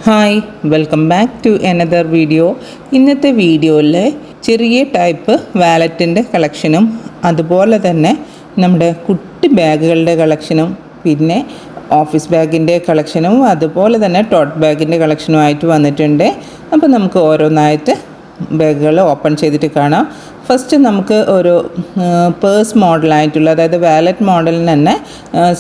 Hi welcome back to another video. ഇന്നത്തെ വീഡിയോയിൽ ചെറിയ ടൈപ്പ് വാലറ്റിൻ്റെ കളക്ഷനും അതുപോലെ തന്നെ നമ്മുടെ കുട്ടി ബാഗുകളുടെ കളക്ഷനും പിന്നെ ഓഫീസ് ബാഗിൻ്റെ കളക്ഷനും അതുപോലെ തന്നെ ടോട്ട് ബാഗിൻ്റെ കളക്ഷനുമായിട്ട് വന്നിട്ടുണ്ട്. അപ്പോൾ നമുക്ക് ഓരോന്നായിട്ട് ബാഗുകൾ ഓപ്പൺ ചെയ്തിട്ട് കാണാം. ഫസ്റ്റ് നമുക്ക് ഒരു പേഴ്സ് മോഡലായിട്ടുള്ള, അതായത് വാലറ്റ് മോഡലിന് തന്നെ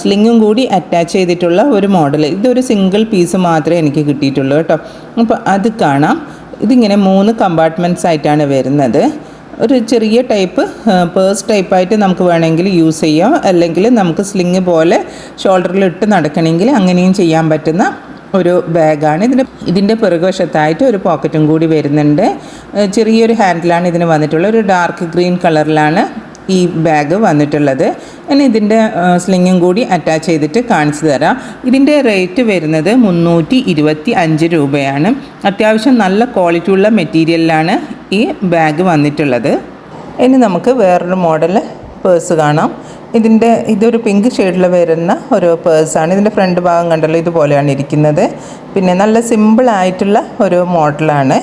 സ്ലിങ്ങും കൂടി അറ്റാച്ച് ചെയ്തിട്ടുള്ള ഒരു മോഡൽ. ഇതൊരു സിംഗിൾ പീസ് മാത്രമേ എനിക്ക് കിട്ടിയിട്ടുള്ളൂ കേട്ടോ. അപ്പോൾ അത് കാണാം. ഇതിങ്ങനെ 3 കമ്പാർട്ട്മെൻറ്റ്സ് ആയിട്ടാണ് വരുന്നത്. ഒരു ചെറിയ ടൈപ്പ് പേഴ്സ് ടൈപ്പായിട്ട് നമുക്ക് വേണമെങ്കിൽ യൂസ് ചെയ്യാം, അല്ലെങ്കിൽ നമുക്ക് സ്ലിങ് പോലെ ഷോൾഡറിലിട്ട് നടക്കണമെങ്കിൽ അങ്ങനെയും ചെയ്യാൻ പറ്റുന്ന ഒരു ബാഗാണ്. ഇതിൻ്റെ പിറകുവശത്തായിട്ട് ഒരു പോക്കറ്റും കൂടി വരുന്നുണ്ട്. ചെറിയൊരു ഹാൻഡിലാണ് ഇതിന് വന്നിട്ടുള്ളത്. ഒരു ഡാർക്ക് ഗ്രീൻ കളറിലാണ് ഈ ബാഗ് വന്നിട്ടുള്ളത്. ഇനി ഇതിൻ്റെ സ്ലിങ്ങും കൂടി അറ്റാച്ച് ചെയ്തിട്ട് കാണിച്ചു തരാം. ഇതിൻ്റെ റേറ്റ് വരുന്നത് 325 രൂപയാണ്. അത്യാവശ്യം നല്ല ക്വാളിറ്റി ഉള്ള മെറ്റീരിയലിലാണ് ഈ ബാഗ് വന്നിട്ടുള്ളത്. ഇനി നമുക്ക് വേറൊരു മോഡൽ പേഴ്സ് കാണാം. ഇതൊരു പിങ്ക് ഷെയ്ഡിൽ വരുന്ന ഒരു പേഴ്സാണ്. ഇതിൻ്റെ ഫ്രണ്ട് ഭാഗം കണ്ടല്ലോ, ഇതുപോലെയാണ് ഇരിക്കുന്നത്. പിന്നെ നല്ല സിമ്പിളായിട്ടുള്ള ഒരു മോഡലാണ്.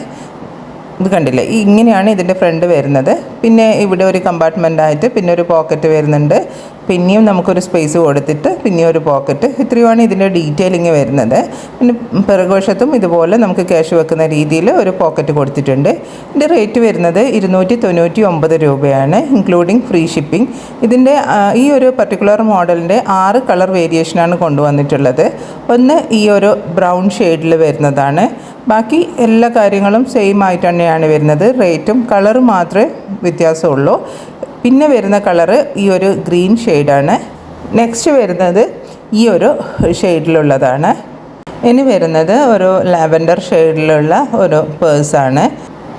ഇത് കണ്ടില്ലേ, ഇങ്ങനെയാണ് ഇതിൻ്റെ ഫ്രണ്ട് വരുന്നത്. പിന്നെ ഇവിടെ ഒരു കമ്പാർട്ട്മെൻറ്റായിട്ട് പിന്നെ ഒരു പോക്കറ്റ് വരുന്നുണ്ട്. പിന്നെയും നമുക്കൊരു സ്പേസ് കൊടുത്തിട്ട് പിന്നെ ഒരു പോക്കറ്റ്. ഇത്രയുമാണ് ഇതിൻ്റെ ഡീറ്റെയിലിങ് വരുന്നത്. പിന്നെ പിറകുവശത്തും ഇതുപോലെ നമുക്ക് ക്യാഷ് വെക്കുന്ന രീതിയിൽ ഒരു പോക്കറ്റ് കൊടുത്തിട്ടുണ്ട്. ഇതിൻ്റെ റേറ്റ് വരുന്നത് 299 രൂപയാണ്, ഇൻക്ലൂഡിങ് ഫ്രീ ഷിപ്പിംഗ്. ഇതിൻ്റെ ഈ ഒരു പർട്ടിക്കുലർ മോഡലിൻ്റെ 6 കളർ വേരിയേഷനാണ് കൊണ്ടുവന്നിട്ടുള്ളത്. ഒന്ന് ഈ ഒരു ബ്രൗൺ ഷെയ്ഡിൽ വരുന്നതാണ്. ബാക്കി എല്ലാ കാര്യങ്ങളും സെയിം ആയിട്ട് തന്നെയാണ് വരുന്നത്. റേറ്റും കളറും മാത്രമേ വ്യത്യാസമുള്ളൂ. പിന്നെ വരുന്ന കളറ് ഈ ഒരു ഗ്രീൻ ഷെയ്ഡാണ്. നെക്സ്റ്റ് വരുന്നത് ഈ ഒരു ഷെയ്ഡിലുള്ളതാണ്. ഇനി വരുന്നത് ഒരു ലാവൻഡർ ഷെയ്ഡിലുള്ള ഒരു പേഴ്സാണ്.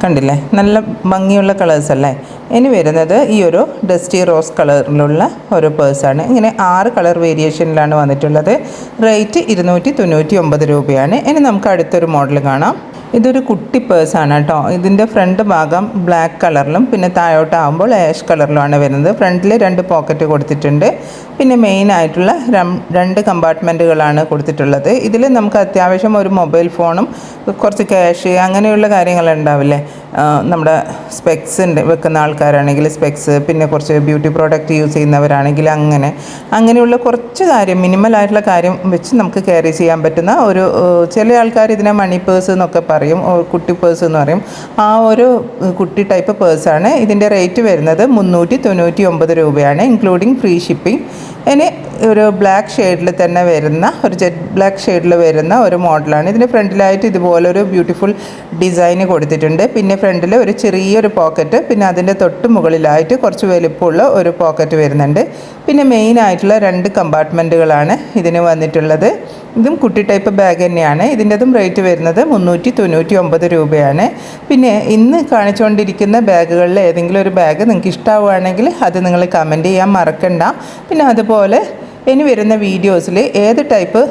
കണ്ടില്ലേ, നല്ല ഭംഗിയുള്ള കളേഴ്സ് അല്ലേ. ഇനി വരുന്നത് ഈ ഒരു ഡസ്റ്റി റോസ് കളറിലുള്ള ഒരു പേഴ്സാണ്. ഇങ്ങനെ 6 കളർ വേരിയേഷനിലാണ് വന്നിട്ടുള്ളത്. റേറ്റ് 299 രൂപയാണ്. ഇനി നമുക്ക് അടുത്തൊരു മോഡൽ കാണാം. ഇതൊരു കുട്ടി പേഴ്സാണ് കേട്ടോ. ഇതിൻ്റെ ഫ്രണ്ട് ഭാഗം ബ്ലാക്ക് കളറിലും പിന്നെ താഴോട്ടാകുമ്പോൾ ആഷ് കളറിലുമാണ് വരുന്നത്. ഫ്രണ്ടിൽ 2 പോക്കറ്റ് കൊടുത്തിട്ടുണ്ട്. പിന്നെ മെയിനായിട്ടുള്ള 2 കമ്പാർട്ട്മെൻറ്റുകളാണ് കൊടുത്തിട്ടുള്ളത്. ഇതിൽ നമുക്ക് അത്യാവശ്യം ഒരു മൊബൈൽ ഫോണും കുറച്ച് ക്യാഷ് അങ്ങനെയുള്ള കാര്യങ്ങളുണ്ടാവില്ലേ. നമ്മുടെ സ്പെക്സ് വെക്കുന്ന ആൾക്കാരാണെങ്കിൽ സ്പെക്സ്, പിന്നെ കുറച്ച് ബ്യൂട്ടി പ്രോഡക്റ്റ് യൂസ് ചെയ്യുന്നവരാണെങ്കിൽ അങ്ങനെയുള്ള കുറച്ച് കാര്യം, മിനിമലായിട്ടുള്ള കാര്യം വെച്ച് നമുക്ക് ക്യാരി ചെയ്യാൻ പറ്റുന്ന ഒരു, ചില ആൾക്കാർ ഇതിനെ മണി പേഴ്സ് എന്നൊക്കെ പറയും, കുട്ടി പേഴ്സ് എന്ന് പറയും. ആ ഒരു കുട്ടി ടൈപ്പ് പേഴ്സാണ്. ഇതിൻ്റെ റേറ്റ് വരുന്നത് 399 രൂപയാണ്, ഇൻക്ലൂഡിങ് ഫ്രീ ഷിപ്പിംഗ്. ഇനി ഒരു ബ്ലാക്ക് ഷെയ്ഡിൽ തന്നെ വരുന്ന, ഒരു ജെറ്റ് ബ്ലാക്ക് ഷെയ്ഡിൽ വരുന്ന ഒരു മോഡലാണ്. ഇതിൻ്റെ ഫ്രണ്ടിലായിട്ട് ഇതുപോലൊരു ബ്യൂട്ടിഫുൾ ഡിസൈൻ കൊടുത്തിട്ടുണ്ട്. പിന്നെ ഫ്രണ്ടിൽ ഒരു ചെറിയൊരു പോക്കറ്റ്, പിന്നെ അതിൻ്റെ തൊട്ട് മുകളിലായിട്ട് കുറച്ച് വലുപ്പമുള്ള ഒരു പോക്കറ്റ് വരുന്നുണ്ട്. പിന്നെ മെയിനായിട്ടുള്ള 2 കമ്പാർട്ട്മെൻറ്റുകളാണ് ഇതിന് വന്നിട്ടുള്ളത്. ഇതും കുട്ടി ടൈപ്പ് ബാഗ് തന്നെയാണ്. ഇതിൻ്റെതും റേറ്റ് വരുന്നത് 399 രൂപയാണ്. പിന്നെ ഇന്ന് കാണിച്ചുകൊണ്ടിരിക്കുന്ന ബാഗുകളിൽ ഏതെങ്കിലും ഒരു ബാഗ് നിങ്ങൾക്ക് ഇഷ്ടമാവുകയാണെങ്കിൽ അത് നിങ്ങൾ കമൻറ്റ് ചെയ്യാൻ മറക്കണ്ട. പിന്നെ അതുപോലെ ഇനി വരുന്ന വീഡിയോസിൽ ഏത് ടൈപ്പ്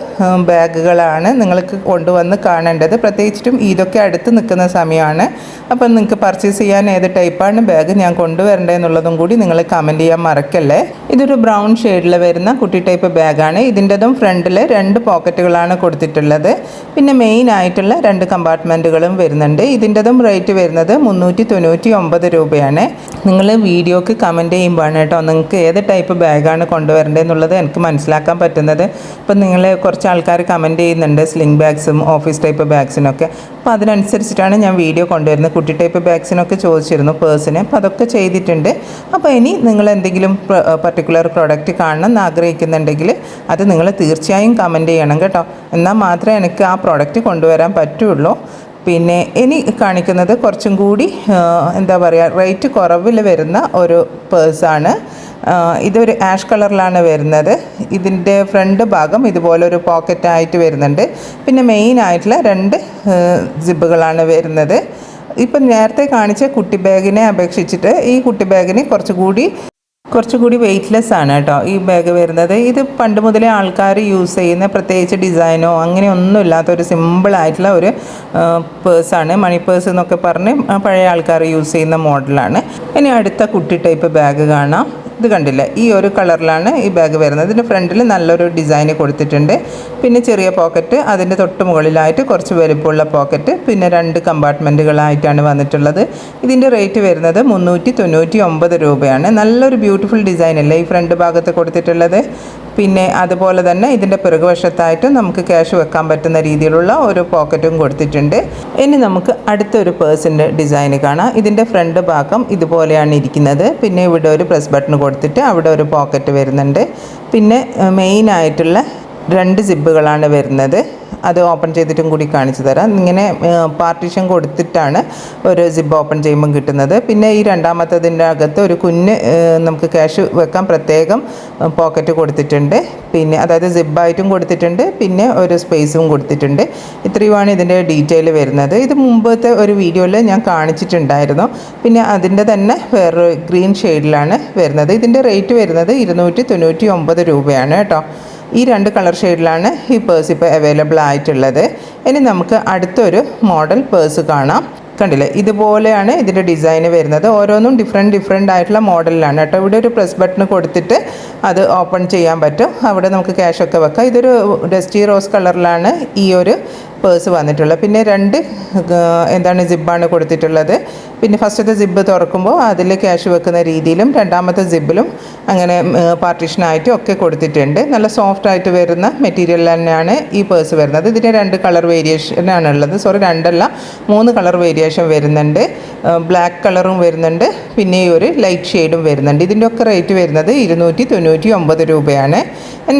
ബാഗുകളാണ് നിങ്ങൾക്ക് കൊണ്ടുവന്ന് കാണേണ്ടത്, പ്രത്യേകിച്ചിട്ടും ഇതൊക്കെ അടുത്ത് നിൽക്കുന്ന സമയമാണ്. അപ്പം നിങ്ങൾക്ക് പർച്ചേസ് ചെയ്യാൻ ഏത് ടൈപ്പാണ് ബാഗ് ഞാൻ കൊണ്ടുവരേണ്ടതെന്നുള്ളതും കൂടി നിങ്ങൾ കമൻറ്റ് ചെയ്യാൻ മറക്കല്ലേ. ഇതൊരു ബ്രൗൺ ഷെയ്ഡിൽ വരുന്ന കുട്ടി ടൈപ്പ് ബാഗാണ്. ഇതിൻ്റെതും ഫ്രണ്ടിൽ 2 പോക്കറ്റുകളാണ് കൊടുത്തിട്ടുള്ളത്. പിന്നെ മെയിൻ ആയിട്ടുള്ള 2 കമ്പാർട്ട്മെൻറ്റുകളും വരുന്നുണ്ട്. ഇതിൻ്റെതും റേറ്റ് വരുന്നത് 399 രൂപയാണ്. നിങ്ങൾ വീഡിയോക്ക് കമൻറ്റ് ചെയ്യുമ്പോഴാണ് കേട്ടോ നിങ്ങൾക്ക് ഏത് ടൈപ്പ് ബാഗാണ് കൊണ്ടുവരേണ്ടതെന്നുള്ളത് എനിക്ക് മനസ്സിലാക്കാൻ പറ്റുന്നത്. ഇപ്പം നിങ്ങൾ കുറച്ച് ആൾക്കാർ കമൻറ്റ് ചെയ്യുന്നുണ്ട് സ്ലിംഗ് ബാഗ്സും ഓഫീസ് ടൈപ്പ് ബാഗ്സിനൊക്കെ. അപ്പോൾ അതിനനുസരിച്ചിട്ടാണ് ഞാൻ വീഡിയോ കൊണ്ടുവരുന്നത്. കുട്ടി ടൈപ്പ് ബാഗ്സിനൊക്കെ ചോദിച്ചിരുന്നു പേഴ്സിന്, അപ്പോൾ അതൊക്കെ ചെയ്തിട്ടുണ്ട്. അപ്പോൾ ഇനി നിങ്ങൾ എന്തെങ്കിലും പർട്ടിക്കുലർ പ്രോഡക്റ്റ് കാണണം എന്ന് ആഗ്രഹിക്കുന്നുണ്ടെങ്കിൽ അത് നിങ്ങൾ തീർച്ചയായും കമൻറ്റ് ചെയ്യണം കേട്ടോ. എന്നാൽ മാത്രമേ എനിക്ക് ആ പ്രോഡക്റ്റ് കൊണ്ടുവരാൻ പറ്റുള്ളൂ. പിന്നെ ഇനി കാണിക്കുന്നത് കുറച്ചും കൂടി എന്താ പറയുക, റേറ്റ് കുറവിൽ വരുന്ന ഒരു പേഴ്സാണ്. ഇതൊരു ആഷ് കളറിലാണ് വരുന്നത്. ഇതിൻ്റെ ഫ്രണ്ട് ഭാഗം ഇതുപോലൊരു പോക്കറ്റായിട്ട് വരുന്നുണ്ട്. പിന്നെ മെയിനായിട്ടുള്ള 2 സിബുകളാണ് വരുന്നത്. ഇപ്പം നേരത്തെ കാണിച്ച കുട്ടി ബാഗിനെ അപേക്ഷിച്ചിട്ട് ഈ കുട്ടി ബാഗിന് കുറച്ചുകൂടി വെയ്റ്റ്ലെസ് ആണ് കേട്ടോ ഈ ബാഗ് വരുന്നത്. ഇത് പണ്ട് മുതലേ ആൾക്കാർ യൂസ് ചെയ്യുന്ന, പ്രത്യേകിച്ച് ഡിസൈനോ അങ്ങനെയൊന്നും ഇല്ലാത്ത ഒരു സിമ്പിളായിട്ടുള്ള ഒരു പേഴ്സാണ്. മണി പേഴ്സ് എന്നൊക്കെ പറഞ്ഞ് പഴയ ആൾക്കാർ യൂസ് ചെയ്യുന്ന മോഡലാണ്. ഇനി അടുത്ത കുട്ടി ടൈപ്പ് ബാഗ് കാണാം. ഇത് കണ്ടില്ല, ഈ ഒരു കളറിലാണ് ഈ ബാഗ് വരുന്നത്. ഇതിൻ്റെ ഫ്രണ്ടിൽ നല്ലൊരു ഡിസൈൻ കൊടുത്തിട്ടുണ്ട്. പിന്നെ ചെറിയ പോക്കറ്റ്, അതിൻ്റെ തൊട്ട് മുകളിലായിട്ട് കുറച്ച് വലുപ്പമുള്ള പോക്കറ്റ്, പിന്നെ 2 കമ്പാർട്ട്മെൻറ്റുകളായിട്ടാണ് വന്നിട്ടുള്ളത്. ഇതിൻ്റെ റേറ്റ് വരുന്നത് 399 രൂപയാണ്. നല്ലൊരു ബ്യൂട്ടിഫുൾ ഡിസൈൻ അല്ലേ ഈ ഫ്രണ്ട് ഭാഗത്ത് കൊടുത്തിട്ടുള്ളത്. പിന്നെ അതുപോലെ തന്നെ ഇതിൻ്റെ പിറകുവശത്തായിട്ട് നമുക്ക് ക്യാഷ് വെക്കാൻ പറ്റുന്ന രീതിയിലുള്ള ഒരു പോക്കറ്റും കൊടുത്തിട്ടുണ്ട്. ഇനി നമുക്ക് അടുത്തൊരു പേഴ്സിൻ്റെ ഡിസൈൻ കാണാം. ഇതിൻ്റെ ഫ്രണ്ട് ഭാഗം ഇതുപോലെയാണ് ഇരിക്കുന്നത്. പിന്നെ ഇവിടെ ഒരു പ്രസ് ബട്ടൺ കൊടുത്തിട്ട് അവിടെ ഒരു പോക്കറ്റ് വരുന്നുണ്ട്. പിന്നെ മെയിനായിട്ടുള്ള 2 സിബുകളാണ് വരുന്നത്. അത് ഓപ്പൺ ചെയ്തിട്ടും കൂടി കാണിച്ചു തരാം. ഇങ്ങനെ പാർട്ടീഷൻ കൊടുത്തിട്ടാണ് ഒരു സിബ് ഓപ്പൺ ചെയ്യുമ്പം കിട്ടുന്നത്. പിന്നെ ഈ രണ്ടാമത്തതിൻ്റെ അകത്ത് ഒരു കുഞ്ഞ് നമുക്ക് ക്യാഷ് വെക്കാൻ പ്രത്യേകം പോക്കറ്റ് കൊടുത്തിട്ടുണ്ട്. പിന്നെ അതായത് സിബായിട്ടും കൊടുത്തിട്ടുണ്ട്, പിന്നെ ഒരു സ്പേസും കൊടുത്തിട്ടുണ്ട്. ഇത്രയുമാണ് ഇതിൻ്റെ ഡീറ്റെയിൽ വരുന്നത്. ഇത് മുമ്പത്തെ ഒരു വീഡിയോയിൽ ഞാൻ കാണിച്ചിട്ടുണ്ടായിരുന്നു. പിന്നെ അതിൻ്റെ തന്നെ വേറൊരു ഗ്രീൻ ഷെയ്ഡിലാണ് വരുന്നത്. ഇതിൻ്റെ റേറ്റ് വരുന്നത് 299 രൂപയാണ് കേട്ടോ. ഈ 2 കളർ ഷെയ്ഡിലാണ് ഈ പേഴ്സ് ഇപ്പോൾ അവൈലബിൾ ആയിട്ടുള്ളത്. ഇനി നമുക്ക് അടുത്തൊരു മോഡൽ പേഴ്സ് കാണാം. കണ്ടില്ലേ, ഇതുപോലെയാണ് ഇതിൻ്റെ ഡിസൈന് വരുന്നത്. ഓരോന്നും ഡിഫറെൻ്റ് ആയിട്ടുള്ള മോഡലിലാണ് കേട്ടോ. ഇവിടെ ഒരു പ്രസ് ബട്ടൺ കൊടുത്തിട്ട് അത് ഓപ്പൺ ചെയ്യാൻ പറ്റും. അവിടെ നമുക്ക് ക്യാഷൊക്കെ വെക്കാം. ഇതൊരു ഡസ്റ്റി റോസ് കളറിലാണ് ഈ ഒരു പേഴ്സ് വന്നിട്ടുള്ളത്. പിന്നെ 2 സിബ്ബാണ് കൊടുത്തിട്ടുള്ളത്. പിന്നെ ഫസ്റ്റത്തെ സിബ്ബ് തുറക്കുമ്പോൾ അതിൽ ക്യാഷ് വെക്കുന്ന രീതിയിലും രണ്ടാമത്തെ സിബിലും അങ്ങനെ പാർട്ടീഷനായിട്ടും ഒക്കെ കൊടുത്തിട്ടുണ്ട്. നല്ല സോഫ്റ്റ് ആയിട്ട് വരുന്ന മെറ്റീരിയൽ തന്നെയാണ് ഈ പേഴ്സ് വരുന്നത്. ഇതിൻ്റെ 2 കളർ വേരിയേഷനാണ് ഉള്ളത്. 2 അല്ല 3 കളർ വേരിയേഷൻ വരുന്നുണ്ട്. ബ്ലാക്ക് കളറും വരുന്നുണ്ട്, പിന്നെ ഈ ഒരു ലൈറ്റ് ഷെയ്ഡും വരുന്നുണ്ട്. ഇതിൻ്റെ ഒക്കെ റേറ്റ് വരുന്നത് 299 രൂപയാണ്.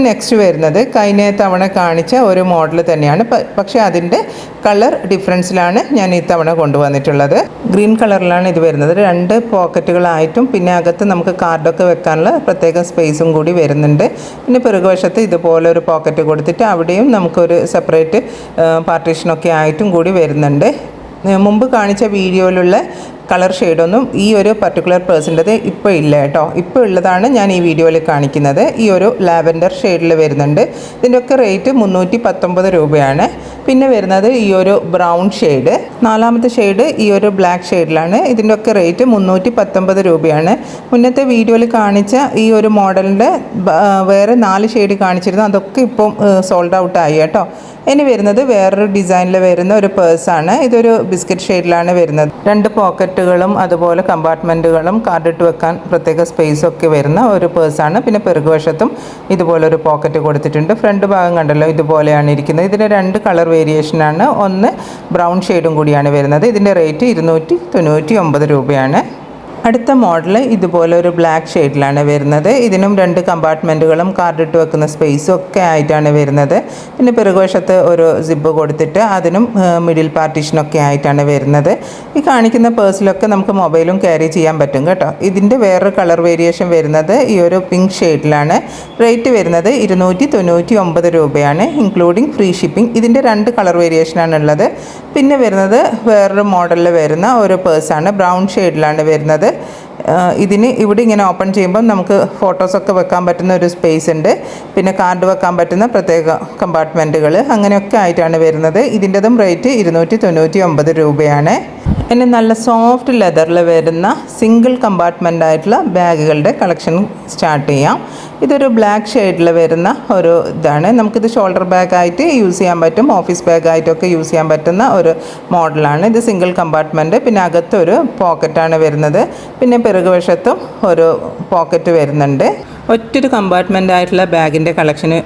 നെക്സ്റ്റ് വരുന്നത് കഴിഞ്ഞ തവണ കാണിച്ച ഒരു മോഡൽ തന്നെയാണ്, പക്ഷേ അതിൻ്റെ കളർ ഡിഫറൻസിലാണ് ഞാൻ ഈ തവണ കൊണ്ടുവന്നിട്ടുള്ളത്. ഗ്രീൻ കളറിലാണ് ഇത് വരുന്നത്. 2 പോക്കറ്റുകളായിട്ടും പിന്നെ അകത്ത് നമുക്ക് കാർഡൊക്കെ വെക്കാനുള്ള പ്രത്യേക സ്പേസും കൂടി വരുന്നുണ്ട്. പിന്നെ പിറകുവശത്ത് ഇതുപോലെ ഒരു പോക്കറ്റ് കൊടുത്തിട്ട് അവിടെയും നമുക്കൊരു സെപ്പറേറ്റ് പാർട്ടീഷനൊക്കെ ആയിട്ടും കൂടി വരുന്നുണ്ട്. മുമ്പ് കാണിച്ച വീഡിയോയിലുള്ള കളർ ഷെയ്ഡൊന്നും ഈ ഒരു പർട്ടിക്കുലർ പേഴ്സിൻ്റെത് ഇപ്പോൾ ഇല്ല കേട്ടോ. ഇപ്പോൾ ഉള്ളതാണ് ഞാൻ ഈ വീഡിയോയിൽ കാണിക്കുന്നത്. ഈ ഒരു ലാവൻഡർ ഷെയ്ഡിൽ വരുന്നുണ്ട്. ഇതിൻ്റെയൊക്കെ റേറ്റ് 319 രൂപയാണ്. പിന്നെ വരുന്നത് ഈ ഒരു ബ്രൗൺ ഷെയ്ഡ്, 4ാമത്തെ ഷെയ്ഡ് ഈ ഒരു ബ്ലാക്ക് ഷെയ്ഡിലാണ്. ഇതിൻ്റെയൊക്കെ റേറ്റ് 319 രൂപയാണ്. മുന്നത്തെ വീഡിയോയിൽ കാണിച്ച ഈ ഒരു മോഡലിൻ്റെ വേറെ 4 ഷെയ്ഡ് കാണിച്ചിരുന്നു, അതൊക്കെ ഇപ്പം സോൾഡ് ഔട്ട് ആയി കേട്ടോ. ഇനി വരുന്നത് വേറൊരു ഡിസൈനിൽ വരുന്ന ഒരു പേഴ്സാണ്. ഇതൊരു ബിസ്ക്കറ്റ് ഷെയ്ഡിലാണ് വരുന്നത്. 2 പോക്കറ്റുകളും അതുപോലെ കമ്പാർട്ട്മെൻറ്റുകളും കാർഡിട്ട് വെക്കാൻ പ്രത്യേക സ്പേസൊക്കെ വരുന്ന ഒരു പേഴ്സാണ്. പിന്നെ പിറകുവശത്തും ഇതുപോലൊരു പോക്കറ്റ് കൊടുത്തിട്ടുണ്ട്. ഫ്രണ്ട് ഭാഗം കണ്ടല്ലോ, ഇതുപോലെയാണ് ഇരിക്കുന്നത്. ഇതിൻ്റെ 2 കളർ വേരിയേഷനാണ്. ഒന്ന് ബ്രൗൺ ഷെയ്ഡും കൂടിയാണ് വരുന്നത്. ഇതിൻ്റെ റേറ്റ് 299 രൂപയാണ്. അടുത്ത മോഡൽ ഇതുപോലെ ഒരു ബ്ലാക്ക് ഷെയ്ഡിലാണ് വരുന്നത്. ഇതിനും 2 കമ്പാർട്ട്മെൻറ്റുകളും കാർഡിട്ട് വെക്കുന്ന സ്പേസും ഒക്കെ ആയിട്ടാണ് വരുന്നത്. പിന്നെ പിറകുവശത്ത് ഒരു സിബ് കൊടുത്തിട്ട് അതിനും മിഡിൽ പാർട്ടീഷനൊക്കെ ആയിട്ടാണ് വരുന്നത്. ഈ കാണിക്കുന്ന പേഴ്സിലൊക്കെ നമുക്ക് മൊബൈലും ക്യാരി ചെയ്യാൻ പറ്റും കേട്ടോ. ഇതിൻ്റെ വേറൊരു കളർ വേരിയേഷൻ വരുന്നത് ഈ ഒരു പിങ്ക് ഷെയ്ഡിലാണ്. റേറ്റ് വരുന്നത് 299 രൂപയാണ്, ഇൻക്ലൂഡിങ് ഫ്രീ ഷിപ്പിംഗ്. ഇതിൻ്റെ 2 കളർ വേരിയേഷനാണ് ഉള്ളത്. പിന്നെ വരുന്നത് വേറൊരു മോഡലിൽ വരുന്ന ഒരു പേഴ്സാണ്. ബ്രൗൺ ഷെയ്ഡിലാണ് വരുന്നത്. ഇതിന് ഇവിടെ ഇങ്ങനെ ഓപ്പൺ ചെയ്യുമ്പം നമുക്ക് ഫോട്ടോസൊക്കെ വെക്കാൻ പറ്റുന്ന ഒരു സ്പേസ് ഉണ്ട്. പിന്നെ കാർഡ് വെക്കാൻ പറ്റുന്ന പ്രത്യേക കമ്പാർട്ട്മെൻറ്റുകൾ അങ്ങനെയൊക്കെ ആയിട്ടാണ് വരുന്നത്. ഇതിൻ്റെതും റേറ്റ് 299 രൂപയാണ്. ഇനി നല്ല സോഫ്റ്റ് ലെതറിൽ വരുന്ന സിംഗിൾ കമ്പാർട്ട്മെൻ്റ് ആയിട്ടുള്ള ബാഗുകളുടെ കളക്ഷൻ സ്റ്റാർട്ട് ചെയ്യാം. ഇതൊരു ബ്ലാക്ക് ഷെയ്ഡിൽ വരുന്ന ഒരു ഇതാണ്. നമുക്കിത് ഷോൾഡർ ബാഗായിട്ട് യൂസ് ചെയ്യാൻ പറ്റും, ഓഫീസ് ബാഗായിട്ടൊക്കെ യൂസ് ചെയ്യാൻ പറ്റുന്ന ഒരു മോഡലാണ്. ഇത് സിംഗിൾ കമ്പാർട്ട്മെൻറ്റ്, പിന്നെ അകത്തൊരു പോക്കറ്റാണ് വരുന്നത്. പിന്നെ പിറകുവശത്തും ഒരു പോക്കറ്റ് വരുന്നുണ്ട്. ഒറ്റൊരു കമ്പാർട്ട്മെൻ്റ് ആയിട്ടുള്ള ബാഗിൻ്റെ കളക്ഷന്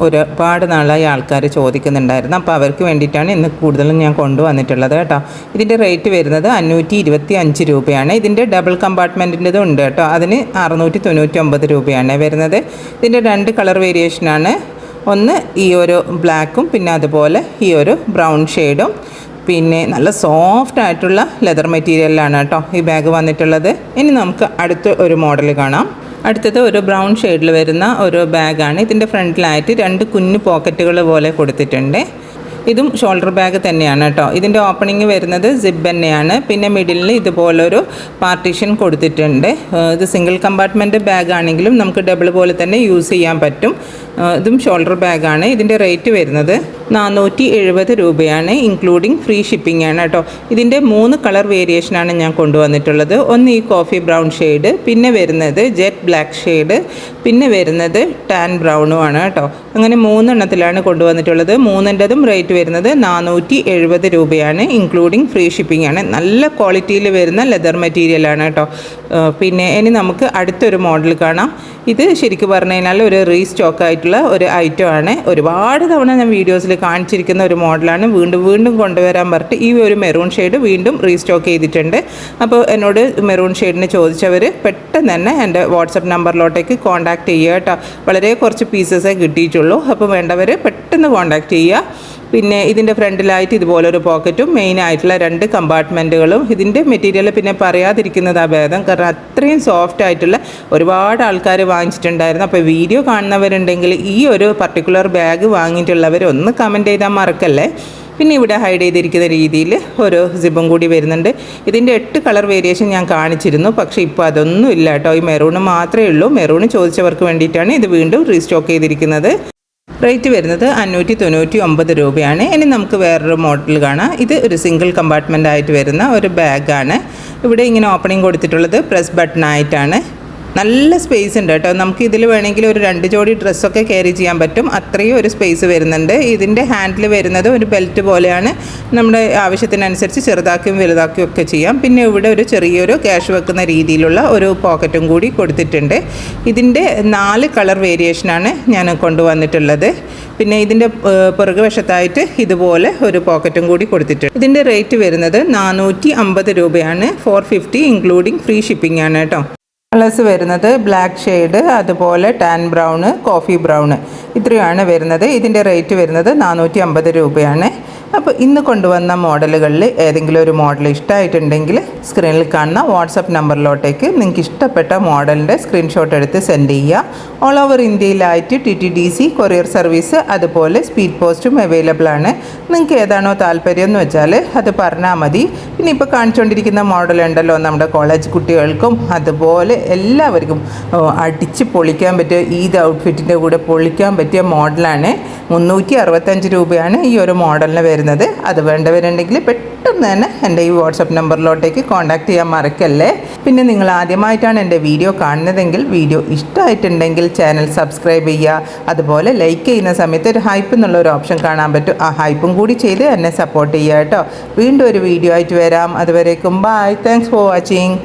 ഒരുപാട് നാളായി ആൾക്കാർ ചോദിക്കുന്നുണ്ടായിരുന്നു. അപ്പോൾ അവർക്ക് വേണ്ടിയിട്ടാണ് ഇന്ന് കൂടുതലും ഞാൻ കൊണ്ടുവന്നിട്ടുള്ളത് കേട്ടോ. ഇതിൻ്റെ റേറ്റ് വരുന്നത് 525 രൂപയാണ്. ഇതിൻ്റെ ഡബിൾ കമ്പാർട്ട്മെൻറ്റിൻ്റെതും ഉണ്ട് കേട്ടോ. അതിന് 699 രൂപയാണ് വരുന്നത്. ഇതിൻ്റെ 2 കളർ വേരിയേഷനാണ്. ഒന്ന് ഈ ഒരു ബ്ലാക്കും പിന്നെ അതുപോലെ ഈ ഒരു ബ്രൗൺ ഷെയ്ഡും. പിന്നെ നല്ല സോഫ്റ്റ് ആയിട്ടുള്ള ലെതർ മെറ്റീരിയലാണ് കേട്ടോ ഈ ബാഗ് വന്നിട്ടുള്ളത്. ഇനി നമുക്ക് അടുത്ത ഒരു മോഡൽ കാണാം. അടുത്തത് ഒരു ബ്രൗൺ ഷെയ്ഡിൽ വരുന്ന ഒരു ബാഗാണ്. ഇതിൻ്റെ ഫ്രണ്ടിലായിട്ട് 2 കുഞ്ഞു പോക്കറ്റുകൾ പോലെ കൊടുത്തിട്ടുണ്ട്. ഇതും ഷോൾഡർ ബാഗ് തന്നെയാണ് കേട്ടോ. ഇതിൻ്റെ ഓപ്പണിങ് വരുന്നത് സിബ് തന്നെയാണ്. പിന്നെ മിഡിലിൽ ഇതുപോലൊരു പാർട്ടീഷൻ കൊടുത്തിട്ടുണ്ട്. ഇത് സിംഗിൾ കമ്പാർട്ട്മെൻറ്റ് ബാഗ് ആണെങ്കിലും നമുക്ക് ഡബിൾ പോലെ തന്നെ യൂസ് ചെയ്യാൻ പറ്റും. ഇതും ഷോൾഡർ ബാഗാണ്. ഇതിൻ്റെ റേറ്റ് വരുന്നത് 470 രൂപയാണ്, ഇൻക്ലൂഡിങ് ഫ്രീ ഷിപ്പിംഗ് ആണ് കേട്ടോ. ഇതിൻ്റെ 3 കളർ വേരിയേഷനാണ് ഞാൻ കൊണ്ടുവന്നിട്ടുള്ളത്. ഒന്ന് ഈ കോഫി ബ്രൗൺ ഷെയ്ഡ്, പിന്നെ വരുന്നത് ജെറ്റ് ബ്ലാക്ക് ഷെയ്ഡ്, പിന്നെ വരുന്നത് ടാൻ ബ്രൗണും ആണ് കേട്ടോ. അങ്ങനെ 3 എണ്ണത്തിലാണ് കൊണ്ടുവന്നിട്ടുള്ളത്. 3ൻ്റെതും റേറ്റ് വരുന്നത് 470 രൂപയാണ്, ഇൻക്ലൂഡിങ് ഫ്രീ ഷിപ്പിംഗ് ആണ്. നല്ല ക്വാളിറ്റിയിൽ വരുന്ന ലെതർ മെറ്റീരിയലാണ് കേട്ടോ. പിന്നെ ഇനി നമുക്ക് അടുത്തൊരു മോഡൽ കാണാം. ഇത് ശരിക്കും പറഞ്ഞു കഴിഞ്ഞാൽ ഒരു റീസ്റ്റോക്ക് ആയിട്ടുള്ള ഒരു ഐറ്റം ആണ്. ഒരുപാട് തവണ ഞാൻ വീഡിയോസിൽ കാണിച്ചിരിക്കുന്ന ഒരു മോഡലാണ്. വീണ്ടും കൊണ്ടുവരാൻ പറഞ്ഞിട്ട് ഈ ഒരു മെറൂൺ ഷെയ്ഡ് വീണ്ടും റീസ്റ്റോക്ക് ചെയ്തിട്ടുണ്ട്. അപ്പോൾ എന്നോട് മെറൂൺ ഷെയ്ഡിന് ചോദിച്ചവർ പെട്ടെന്ന് തന്നെ എൻ്റെ വാട്സപ്പ് നമ്പറിലോട്ടേക്ക് കോൺടാക്റ്റ് ചെയ്യുക കേട്ടോ. വളരെ കുറച്ച് പീസസേ കിട്ടിയിട്ടുള്ളൂ. അപ്പോൾ വേണ്ടവർ പെട്ടെന്ന് കോൺടാക്റ്റ് ചെയ്യുക. പിന്നെ ഇതിൻ്റെ ഫ്രണ്ടിലായിട്ട് ഇതുപോലൊരു പോക്കറ്റും മെയിനായിട്ടുള്ള 2 കമ്പാർട്ട്മെൻറ്റുകളും. ഇതിൻ്റെ മെറ്റീരിയൽ പിന്നെ പറയാതിരിക്കുന്നതാണ് ഭേദം, കാരണം അത്രയും സോഫ്റ്റ് ആയിട്ടുള്ള ഒരുപാട് ആൾക്കാർ വാങ്ങിച്ചിട്ടുണ്ടായിരുന്നു. അപ്പോൾ വീഡിയോ കാണുന്നവരുണ്ടെങ്കിൽ ഈ ഒരു പർട്ടിക്കുലർ ബാഗ് വാങ്ങിയിട്ടുള്ളവർ ഒന്ന് കമൻറ്റ് ചെയ്താൽ മറക്കല്ലേ. പിന്നെ ഇവിടെ ഹൈഡ് ചെയ്തിരിക്കുന്ന രീതിയിൽ ഒരു സിബും കൂടി വരുന്നുണ്ട്. ഇതിൻ്റെ 8 കളർ വേരിയേഷൻ ഞാൻ കാണിച്ചിരുന്നു, പക്ഷേ ഇപ്പോൾ അതൊന്നും ഇല്ല കേട്ടോ. ഈ മെറൂണ് മാത്രമേ ഉള്ളൂ. മെറൂണ് ചോദിച്ചവർക്ക് വേണ്ടിയിട്ടാണ് ഇത് വീണ്ടും റീസ്റ്റോക്ക് ചെയ്തിരിക്കുന്നത്. റേറ്റ് വരുന്നത് 599 രൂപയാണ്. ഇനി നമുക്ക് വേറൊരു മോഡൽ കാണാം. ഇത് ഒരു സിംഗിൾ കമ്പാർട്ട്മെൻ്റ് ആയിട്ട് വരുന്ന ഒരു ബാഗാണ്. ഇവിടെ ഇങ്ങനെ ഓപ്പണിംഗ് കൊടുത്തിട്ടുള്ളത് പ്രസ് ബട്ടൺ ആയിട്ടാണ്. നല്ല സ്പേസ് ഉണ്ട് കേട്ടോ. നമുക്ക് ഇതിൽ വേണമെങ്കിൽ ഒരു 2 ജോഡി ഡ്രസ്സൊക്കെ ക്യാരി ചെയ്യാൻ പറ്റും, അത്രയും ഒരു സ്പേസ് വരുന്നുണ്ട്. ഇതിൻ്റെ ഹാൻഡിൽ വരുന്നത് ഒരു ബെൽറ്റ് പോലെയാണ്. നമ്മുടെ ആവശ്യത്തിനനുസരിച്ച് ചെറുതാക്കിയും വലുതാക്കിയും ഒക്കെ ചെയ്യാം. പിന്നെ ഇവിടെ ഒരു ചെറിയൊരു ക്യാഷ് വെക്കുന്ന രീതിയിലുള്ള ഒരു പോക്കറ്റും കൂടി കൊടുത്തിട്ടുണ്ട്. ഇതിൻ്റെ 4 കളർ വേരിയേഷനാണ് ഞാൻ കൊണ്ടുവന്നിട്ടുള്ളത്. പിന്നെ ഇതിൻ്റെ പുറകുവശത്തായിട്ട് ഇതുപോലെ ഒരു പോക്കറ്റും കൂടി കൊടുത്തിട്ടുണ്ട്. ഇതിൻ്റെ റേറ്റ് വരുന്നത് 450 രൂപയാണ്. 450 ഇൻക്ലൂഡിങ് ഫ്രീ ഷിപ്പിംഗ് ആണ് കേട്ടോ. കളേഴ്സ് വരുന്നത് ബ്ലാക്ക് ഷെയ്ഡ്, അതുപോലെ ടാൻ ബ്രൗണ്, കോഫി ബ്രൗണ്, ഇത്രയാണ് വരുന്നത്. ഇതിൻ്റെ റേറ്റ് വരുന്നത് 450 രൂപയാണ്. അപ്പോൾ ഇന്ന് കൊണ്ടുവന്ന മോഡലുകളിൽ ഏതെങ്കിലും ഒരു മോഡൽ ഇഷ്ടമായിട്ടുണ്ടെങ്കിൽ സ്ക്രീനിൽ കാണുന്ന വാട്സപ്പ് നമ്പറിലോട്ടേക്ക് നിങ്ങൾക്ക് ഇഷ്ടപ്പെട്ട മോഡലിൻ്റെ സ്ക്രീൻഷോട്ട് എടുത്ത് സെൻഡ് ചെയ്യുക. ഓൾ ഓവർ ഇന്ത്യയിലായിട്ട് TTDC കൊറിയർ സർവീസ്, അതുപോലെ സ്പീഡ് പോസ്റ്റും അവൈലബിൾ ആണ്. നിങ്ങൾക്ക് ഏതാണോ താല്പര്യം എന്ന് വെച്ചാൽ അത് പറഞ്ഞാൽ മതി. പിന്നെ ഇപ്പോൾ കാണിച്ചുകൊണ്ടിരിക്കുന്ന മോഡൽ ഉണ്ടല്ലോ, നമ്മുടെ കോളേജ് കുട്ടികൾക്കും അതുപോലെ എല്ലാവർക്കും അടിച്ച് പൊളിക്കാൻ പറ്റിയ ഈദ് ഔട്ട്ഫിറ്റിൻ്റെ കൂടെ പൊളിക്കാൻ പറ്റിയ മോഡലാണ്. 365 രൂപയാണ് ഈ ഒരു മോഡലിന് വരുന്നത്. അത് വേണ്ടവരുണ്ടെങ്കിൽ പെട്ടെന്ന് തന്നെ എൻ്റെ ഈ വാട്സപ്പ് നമ്പറിലോട്ടേക്ക് കോൺടാക്റ്റ് ചെയ്യാൻ മറക്കല്ലേ. പിന്നെ നിങ്ങൾ ആദ്യമായിട്ടാണ് എൻ്റെ വീഡിയോ കാണുന്നതെങ്കിൽ വീഡിയോ ഇഷ്ടമായിട്ടുണ്ടെങ്കിൽ ചാനൽ സബ്സ്ക്രൈബ് ചെയ്യുക. അതുപോലെ ലൈക്ക് ചെയ്യുന്ന സമയത്ത് ഒരു ഹൈപ്പ് എന്നുള്ള ഒരു ഓപ്ഷൻ കാണാൻ പറ്റും. ആ ഹൈപ്പും കൂടി ചെയ്ത് എന്നെ സപ്പോർട്ട് ചെയ്യുക കേട്ടോ. വീണ്ടും ഒരു വീഡിയോ ആയിട്ട് വരാം. അതുവരേക്കും ബൈ. Thanks for watching.